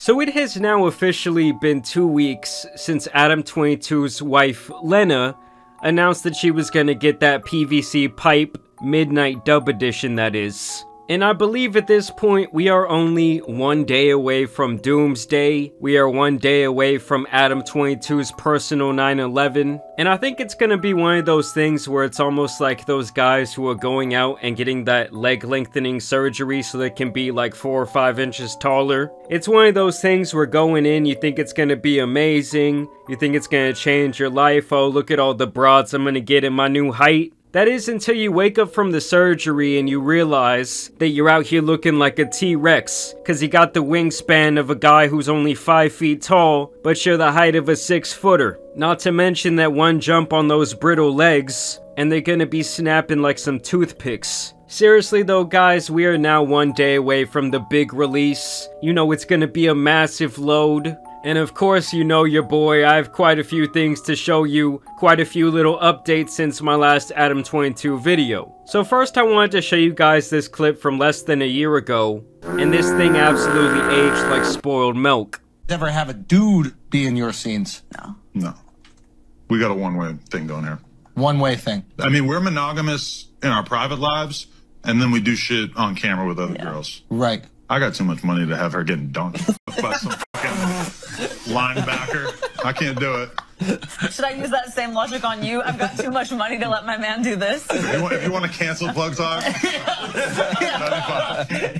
So it has now officially been 2 weeks since Adam22's wife, Lena, announced that she was gonna get that PVC pipe, Midnight Dub Edition that is. And I believe at this point we are only 1 day away from Doomsday. We are 1 day away from Adam22's personal 9/11. And I think it's gonna be one of those things where it's almost like those guys who are going out and getting that leg lengthening surgery so they can be like 4 or 5 inches taller. It's one of those things where going in, you think it's gonna be amazing. You think it's gonna change your life. Oh, look at all the broads I'm gonna get in my new height. That is until you wake up from the surgery and you realize that you're out here looking like a T-Rex, cause you got the wingspan of a guy who's only 5 feet tall, but you're the height of a 6-footer. Not to mention that one jump on those brittle legs, and they're gonna be snapping like some toothpicks. Seriously though guys, we are now 1 day away from the big release. You know it's gonna be a massive load. And of course, you know your boy, I have quite a few things to show you, quite a few little updates since my last Adam22 video. So first I wanted to show you guys this clip from less than a year ago, and this thing absolutely aged like spoiled milk. Ever have a dude be in your scenes? No. No. We got a one-way thing going here. One-way thing. I mean, we're monogamous in our private lives, and then we do shit on camera with other girls. Right. I got too much money to have her getting dunked by some fucking linebacker. I can't do it. Should I use that same logic on you? I've got too much money to let my man do this. If you want to cancel Plug Talk, that'd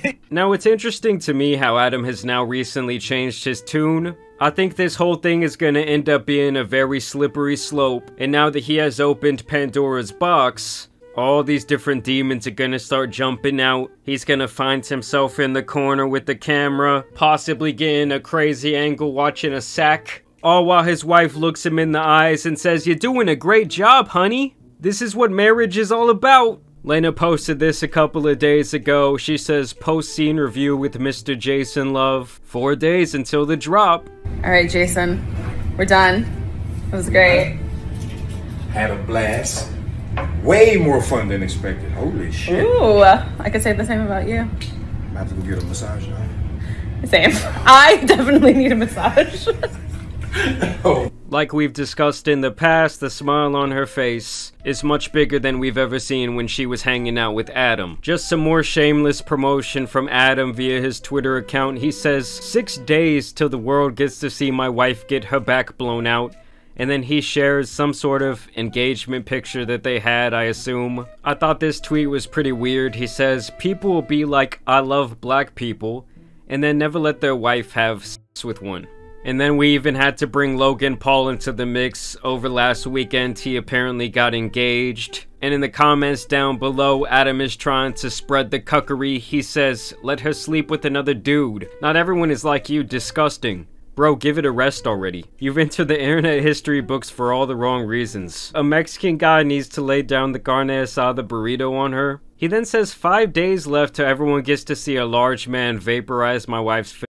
be fine. Now it's interesting to me how Adam has now recently changed his tune. I think this whole thing is gonna end up being a very slippery slope, and now that he has opened Pandora's box, all these different demons are gonna start jumping out. He's gonna find himself in the corner with the camera, possibly getting a crazy angle watching a sack. All while his wife looks him in the eyes and says, "You're doing a great job, honey. This is what marriage is all about." Lena posted this a couple of days ago. She says, post-scene review with Mr. Jason Love. 4 days until the drop. All right, Jason, we're done. It was great. Had a blast. Way more fun than expected. Holy shit. Ooh, I could say the same about you. I have to go get a massage now. Same. I definitely need a massage. Oh. Like we've discussed in the past, the smile on her face is much bigger than we've ever seen when she was hanging out with Adam. Just some more shameless promotion from Adam via his Twitter account. He says, 6 days till the world gets to see my wife get her back blown out. And then he shares some sort of engagement picture that they had, I assume. I thought this tweet was pretty weird. He says, people will be like, I love black people, and then never let their wife have sex with one. And then we even had to bring Logan Paul into the mix. Over last weekend, he apparently got engaged. And in the comments down below, Adam is trying to spread the cuckery. He says, let her sleep with another dude. Not everyone is like you, disgusting. Bro, give it a rest already. You've entered the internet history books for all the wrong reasons. A Mexican guy needs to lay down the carne asada burrito on her. He then says 5 days left till everyone gets to see a large man vaporize my wife's face.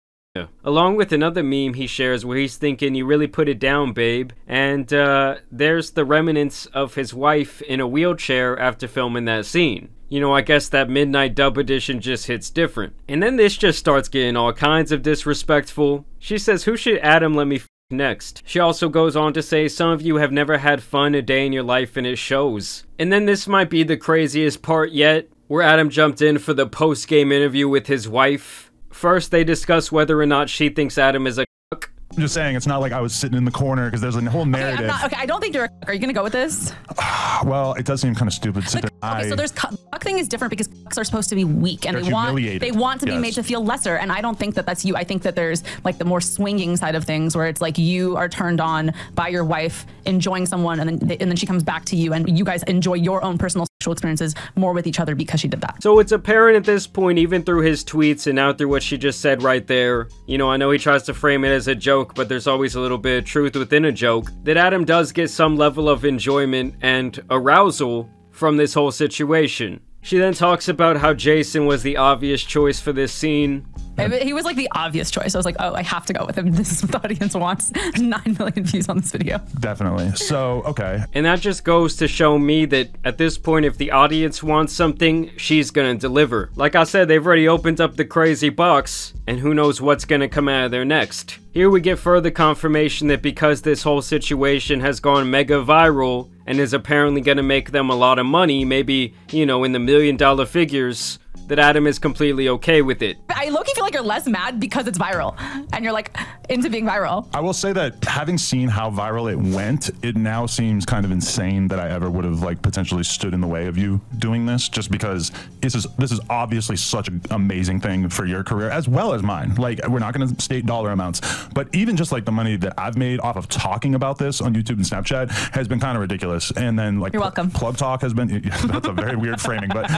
Along with another meme he shares where he's thinking, you really put it down, babe. And there's the remnants of his wife in a wheelchair after filming that scene. You know, I guess that Midnight Dub Edition just hits different. And then this just starts getting all kinds of disrespectful. She says, who should Adam let me f next? She also goes on to say, some of you have never had fun a day in your life and it shows. And then this might be the craziest part yet, where Adam jumped in for the post-game interview with his wife. First, they discuss whether or not she thinks Adam is a cuck. I'm just saying, it's not like I was sitting in the corner because there's a whole narrative. Okay, I don't think you're a cuck. Are you gonna go with this? Well, it does seem kind of stupid to deny. Okay, so there's cuck thing is different because cucks are supposed to be weak and they want to be made to feel lesser. And I don't think that that's you. I think that there's like the more swinging side of things where it's like you are turned on by your wife enjoying someone and then she comes back to you and you guys enjoy your own personal sexual experiences more with each other because she did that. So it's apparent at this point, even through his tweets and now through what she just said right there, you know, I know he tries to frame it as a joke, but there's always a little bit of truth within a joke, that Adam does get some level of enjoyment and arousal from this whole situation. She then talks about how Jason was the obvious choice for this scene. He was like the obvious choice. I was like, oh, I have to go with him. This is what the audience wants. 9 million views on this video. Definitely. So, okay. And that just goes to show me that at this point, if the audience wants something, she's gonna deliver. Like I said, they've already opened up the crazy box, and who knows what's gonna come out of there next. Here we get further confirmation that because this whole situation has gone mega viral and is apparently gonna make them a lot of money, maybe, you know, in the $1 million figures, that Adam is completely okay with it. I low-key feel like you're less mad because it's viral and you're like into being viral. I will say that having seen how viral it went, it now seems kind of insane that I ever would have like potentially stood in the way of you doing this, just because this is obviously such an amazing thing for your career as well as mine. Like, we're not going to state dollar amounts, but even just like the money that I've made off of talking about this on YouTube and Snapchat has been kind of ridiculous. And then like you're welcome. Plug talk has been, that's a very weird framing, but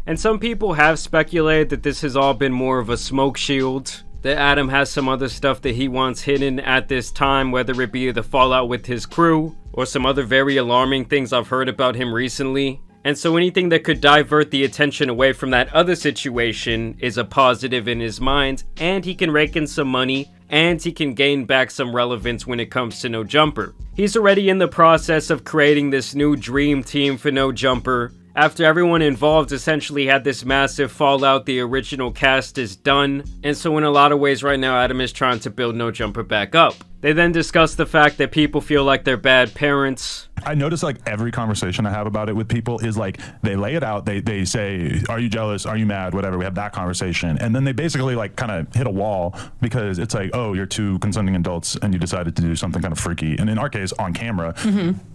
and some people have speculated that this has all been more of a smoke shield, that Adam has some other stuff that he wants hidden at this time, whether it be the fallout with his crew or some other very alarming things I've heard about him recently. And so anything that could divert the attention away from that other situation is a positive in his mind, and he can rake in some money, and he can gain back some relevance when it comes to No Jumper. He's already in the process of creating this new dream team for No Jumper. After everyone involved essentially had this massive fallout, the original cast is done, and so in a lot of ways right now Adam is trying to build No Jumper back up. They then discuss the fact that people feel like they're bad parents. I notice like every conversation I have about it with people is like, they lay it out, they say, are you jealous, are you mad, whatever, we have that conversation, and then they basically like kind of hit a wall because it's like, oh, you're two consenting adults and you decided to do something kind of freaky, and in our case on camera.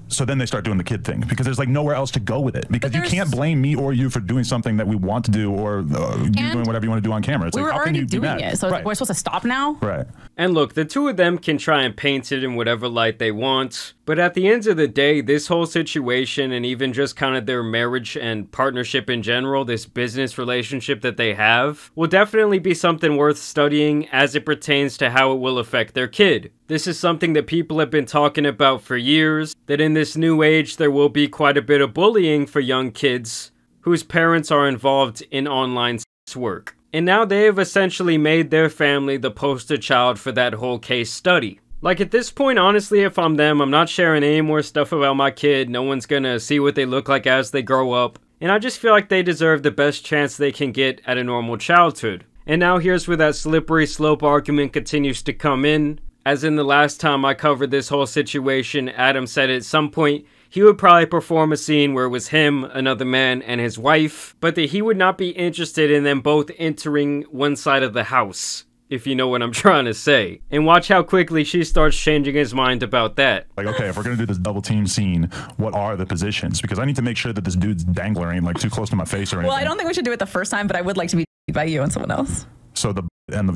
So then they start doing the kid thing because there's like nowhere else to go with it, because you can't blame me or you for doing something that we want to do, or you doing whatever you want to do on camera. It's we like, were how can already you be doing mad? it, so like, we're supposed to stop now? Right. And look, the two of them can try and paint it in whatever light they want, but at the end of the day, this whole situation and even just kind of their marriage and partnership in general, this business relationship that they have, will definitely be something worth studying as it pertains to how it will affect their kid. This is something that people have been talking about for years, that in this new age there will be quite a bit of bullying for young kids whose parents are involved in online sex work. And now they have essentially made their family the poster child for that whole case study. Like, at this point, honestly, if I'm them, I'm not sharing any more stuff about my kid. No one's gonna see what they look like as they grow up. And I just feel like they deserve the best chance they can get at a normal childhood. And now here's where that slippery slope argument continues to come in. As in the last time I covered this whole situation, Adam said at some point he would probably perform a scene where it was him, another man, and his wife, but that he would not be interested in them both entering one side of the house, if you know what I'm trying to say. And watch how quickly she starts changing his mind about that. Like, okay, if we're gonna do this double team scene, what are the positions? Because I need to make sure that this dude's dangler ain't like too close to my face or anything. Well, I don't think we should do it the first time, but I would like to be by you and someone else. So the and the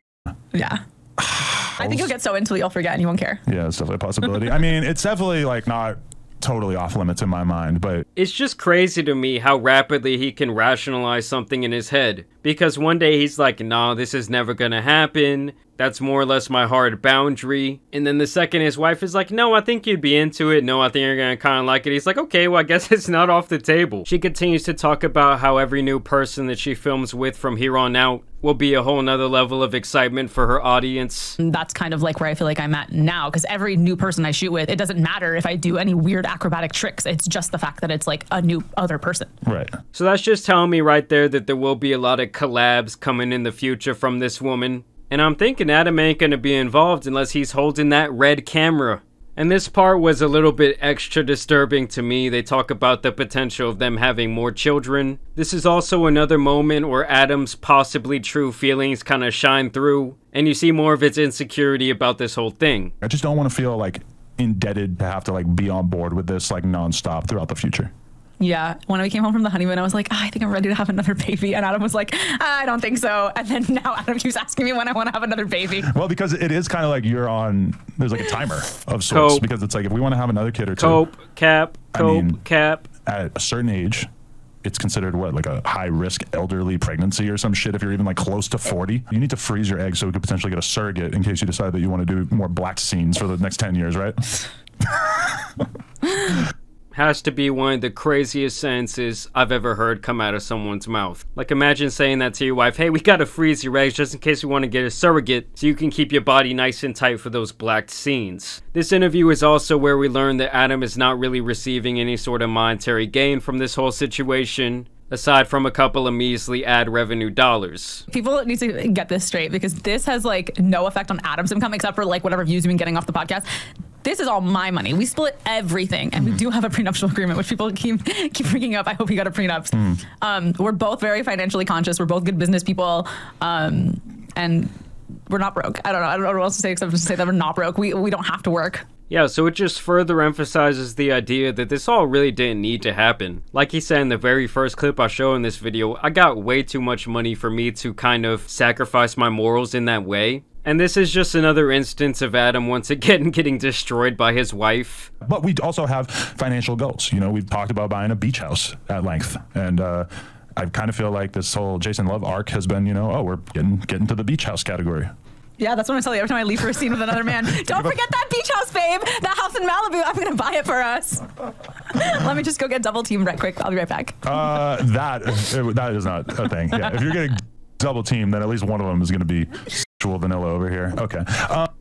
yeah. I think you'll get so into it you'll forget and you won't care. Yeah, it's definitely a possibility. I mean, it's definitely like not totally off limits in my mind, but it's just crazy to me how rapidly he can rationalize something in his head. Because one day he's like, nah, this is never gonna happen. That's more or less my hard boundary. And then the second his wife is like, no, I think you'd be into it. No, I think you're gonna kind of like it. He's like, okay, well, I guess it's not off the table. She continues to talk about how every new person that she films with from here on out will be a whole nother level of excitement for her audience. That's kind of like where I feel like I'm at now, because every new person I shoot with, it doesn't matter if I do any weird acrobatic tricks. It's just the fact that it's like a new other person. Right. So that's just telling me right there that there will be a lot of collabs coming in the future from this woman. And I'm thinking Adam ain't gonna be involved unless he's holding that red camera. And this part was a little bit extra disturbing to me. They talk about the potential of them having more children. This is also another moment where Adam's possibly true feelings kind of shine through, and you see more of his insecurity about this whole thing. I just don't want to feel like indebted to have to like be on board with this like nonstop throughout the future. Yeah, when we came home from the honeymoon, I was like, I think I'm ready to have another baby. And Adam was like, I don't think so. And then now Adam keeps asking me when I want to have another baby. Well, because it is kind of like you're on, there's like a timer of sorts. Cope. Because it's like, if we want to have another kid or two. Cope, cap, cope, I mean, cap. At a certain age, it's considered what, like a high risk elderly pregnancy or some shit. If you're even like close to 40, you need to freeze your eggs so we could potentially get a surrogate in case you decide that you want to do more black scenes for the next 10 years, right? has to be one of the craziest sentences I've ever heard come out of someone's mouth. Like, imagine saying that to your wife, hey, we gotta freeze your eggs just in case you want to get a surrogate so you can keep your body nice and tight for those blacked scenes. This interview is also where we learn that Adam is not really receiving any sort of monetary gain from this whole situation, aside from a couple of measly ad revenue dollars. People need to get this straight, because this has like no effect on Adam's income except for like whatever views we've been getting off the podcast. This is all my money. We split everything, and we do have a prenuptial agreement, which people keep bringing up. I hope you got a prenup. We're both very financially conscious. We're both good business people, and we're not broke. I don't know what else to say except to say that we're not broke. We don't have to work. Yeah, so it just further emphasizes the idea that this all really didn't need to happen. Like he said in the very first clip I show in this video, I got way too much money for me to kind of sacrifice my morals in that way. And this is just another instance of Adam once again getting destroyed by his wife. But we also have financial goals. You know, we've talked about buying a beach house at length. And I kind of feel like this whole Jason Love arc has been, you know, oh, we're getting to the beach house category. Yeah, that's what I tell you every time I leave for a scene with another man. Don't forget that beach house, babe. That house in Malibu. I'm gonna buy it for us. Let me just go get double teamed right quick. I'll be right back. That is not a thing. Yeah, if you're getting double teamed, then at least one of them is gonna be sexual vanilla over here. Okay.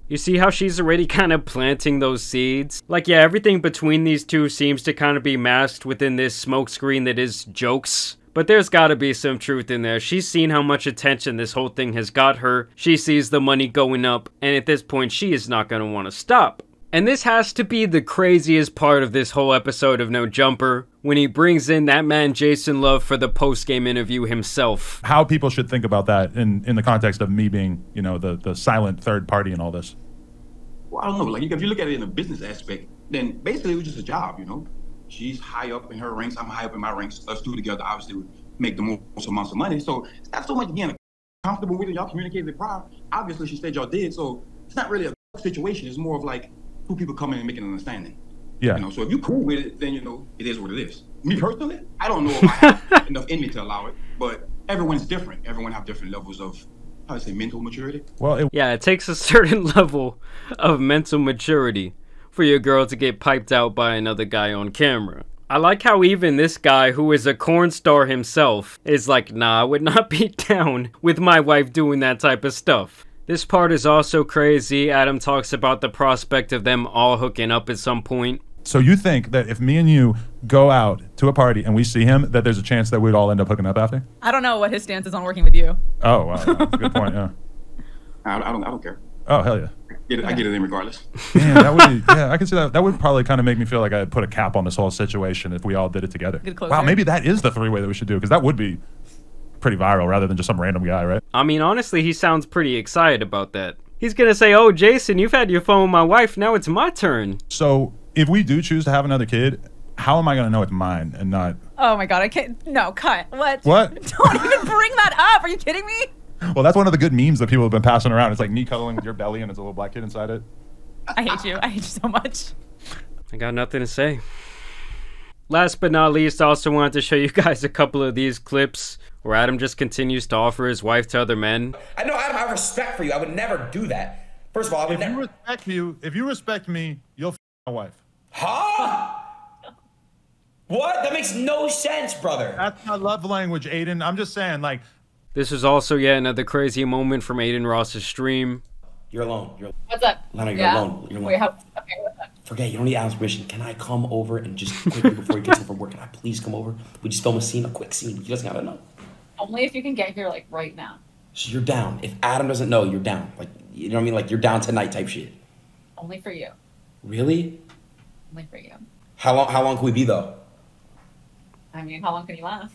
You see how she's already kind of planting those seeds? Like, yeah, everything between these two seems to kind of be masked within this smokescreen that is jokes. But there's gotta be some truth in there. She's seen how much attention this whole thing has got her. She sees the money going up, and at this point, she is not gonna want to stop. And this has to be the craziest part of this whole episode of No Jumper, when he brings in that man Jason Love for the post-game interview himself. How people should think about that in the context of me being, you know, the silent third party in all this. Well, I don't know. Like, if you look at it in a business aspect, then basically it was just a job, you know? She's high up in her ranks. I'm high up in my ranks. Us two together obviously would make the most amounts of money. So it's not so much being comfortable with it. Y'all communicated it prior. Obviously, she said y'all did. So it's not really a situation. It's more of like two people coming and making an understanding. Yeah. You know, so if you're cool with it, then, you know, it is what it is. Me personally, I don't know if I have enough in me to allow it, but everyone's different. Everyone have different levels of, how to say, mental maturity. Well, yeah, it takes a certain level of mental maturity for your girl to get piped out by another guy on camera. I like how even this guy, who is a corn star himself, is like, nah, I would not be down with my wife doing that type of stuff. This part is also crazy. Adam talks about the prospect of them all hooking up at some point. So you think that if me and you go out to a party and we see him, that there's a chance that we'd all end up hooking up after? I don't know what his stance is on working with you. Oh, wow. That's a good point, yeah. I don't care. Oh, hell yeah. I get it in regardless. Damn, that would be, yeah, I can see that. That would probably kind of make me feel like I put a cap on this whole situation if we all did it together. Good closer. Wow, maybe that is the three-way that we should do, because that would be pretty viral rather than just some random guy, right? I mean, honestly, he sounds pretty excited about that. He's gonna say, oh, Jason, you've had your phone with my wife, now it's my turn. So if we do choose to have another kid, how am I gonna know it's mine and not? Oh my God, I can't, no, cut. What? What? Don't even bring that up, are you kidding me? Well, that's one of the good memes that people have been passing around. It's like me cuddling with your belly and it's a little black kid inside it. I hate you so much. I got nothing to say. Last but not least, I also wanted to show you guys a couple of these clips where Adam just continues to offer his wife to other men. I know, Adam, I have respect for you. I would never do that. First of all, I would never. If you respect me, you'll f my wife. Huh? What? That makes no sense, brother. That's my love language, Aiden. I'm just saying, like. This is also yet another crazy moment from Aiden Ross's stream. You're alone. What's up? Lena, you're alone. You're alone. Wait, okay, what's up? Forget, you don't need Adam's permission. Can I come over and just quickly before he gets home from work, can I please come over? We just film a scene, a quick scene. He doesn't gotta know. Only if you can get here, like, right now. So you're down. If Adam doesn't know, you're down. Like, you know what I mean? Like, you're down tonight type shit. Only for you. Really? Only for you. How long can we be, though? I mean, how long can you last?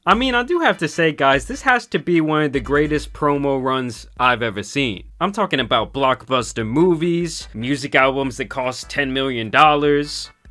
I mean, I do have to say, guys, this has to be one of the greatest promo runs I've ever seen. I'm talking about blockbuster movies, music albums that cost $10 million.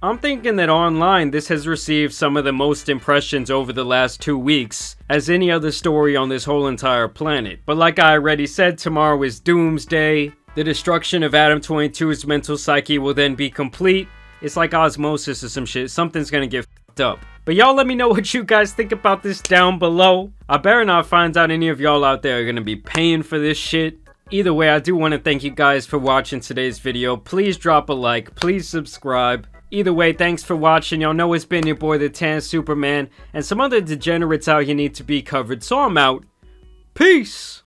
I'm thinking that online this has received some of the most impressions over the last 2 weeks as any other story on this whole entire planet. But like I already said, tomorrow is Doomsday. The destruction of Adam22's mental psyche will then be complete. It's like osmosis or some shit. Something's gonna get f***ed up. But y'all let me know what you guys think about this down below. I better not find out any of y'all out there are gonna be paying for this shit. Either way, I do want to thank you guys for watching today's video. Please drop a like, please subscribe. Either way, thanks for watching. Y'all know it's been your boy, the Tan Superman, and some other degenerates out here need to be covered, so I'm out. Peace!